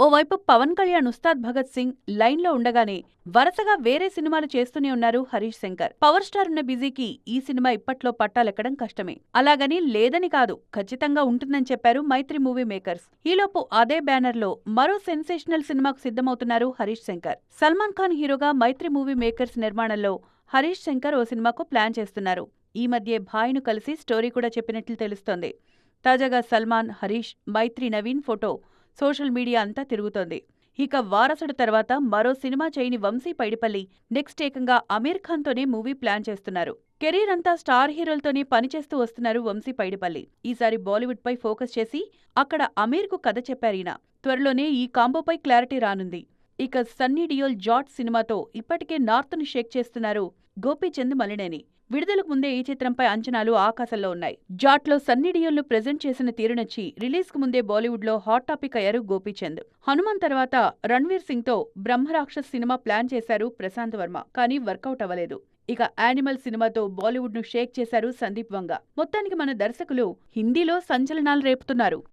ఓవైపు పవన్ కళ్యాణ్ ఉస్తాద్ భగత్ సింగ్ లైన్లో ఉండగానే వరుసగా వేరే సినిమాలు చేస్తూనే ఉన్నారు హరీష్ శంకర్. పవర్ స్టార్ ఉన్న బిజీకి ఈ సినిమా ఇప్పట్లో పట్టాలెక్కడం కష్టమే. అలాగని లేదని కాదు, ఖచ్చితంగా ఉంటుందని చెప్పారు మైత్రి మూవీ మేకర్స్. ఈలోపు అదే బ్యానర్లో మరో సెన్సేషనల్ సినిమాకు సిద్ధమవుతున్నారు హరీష్ శంకర్. సల్మాన్ ఖాన్ హీరోగా మైత్రి మూవీ మేకర్స్ నిర్మాణంలో హరీష్ శంకర్ ఓ సినిమాకు ప్లాన్ చేస్తున్నారు. ఈ మధ్యే భాయ్ను కలిసి స్టోరీ కూడా చెప్పినట్లు తెలుస్తోంది. తాజాగా సల్మాన్, హరీష్, మైత్రి నవీన్ ఫోటో సోషల్ మీడియా అంతా తిరుగుతోంది. ఇక వారసుడు తర్వాత మరో సినిమా చేయని వంశీ పైడిపల్లి నెక్స్ట్ ఏకంగా అమీర్ ఖాన్ తోనే మూవీ ప్లాన్ చేస్తున్నారు. కెరీర్ అంతా స్టార్ హీరోలతోనే పనిచేస్తూ వస్తున్నారు వంశీ పైడిపల్లి. ఈసారి బాలీవుడ్ పై ఫోకస్ చేసి అక్కడ అమీర్ కు కథ చెప్పారీయన. త్వరలోనే ఈ కాంబోపై క్లారిటీ రానుంది. ఇక సన్నీ డియోల్ జాట్ సినిమాతో ఇప్పటికే నార్త్ ను షేక్ చేస్తున్నారు గోపీచంద్ మలినేని. విడుదలకు ముందే ఈ చిత్రంపై అంచనాలు ఆకాశంలో ఉన్నాయి. జాట్లో సన్నీ డియోల్ను ప్రెజెంట్ చేసిన తీరు నచ్చి రిలీజ్ కు ముందే బాలీవుడ్ లో హాట్ టాపిక్ అయ్యారు గోపీచంద్. హనుమాన్ తర్వాత రణ్వీర్ సింగ్ తో బ్రహ్మరాక్షస్ సినిమా ప్లాన్ చేశారు ప్రశాంత్ వర్మ, కానీ వర్కౌట్ అవ్వలేదు. ఇక యానిమల్ సినిమాతో బాలీవుడ్ ను షేక్ చేశారు సందీప్ వంగ. మొత్తానికి మన దర్శకులు హిందీలో సంచలనాలు రేపుతున్నారు.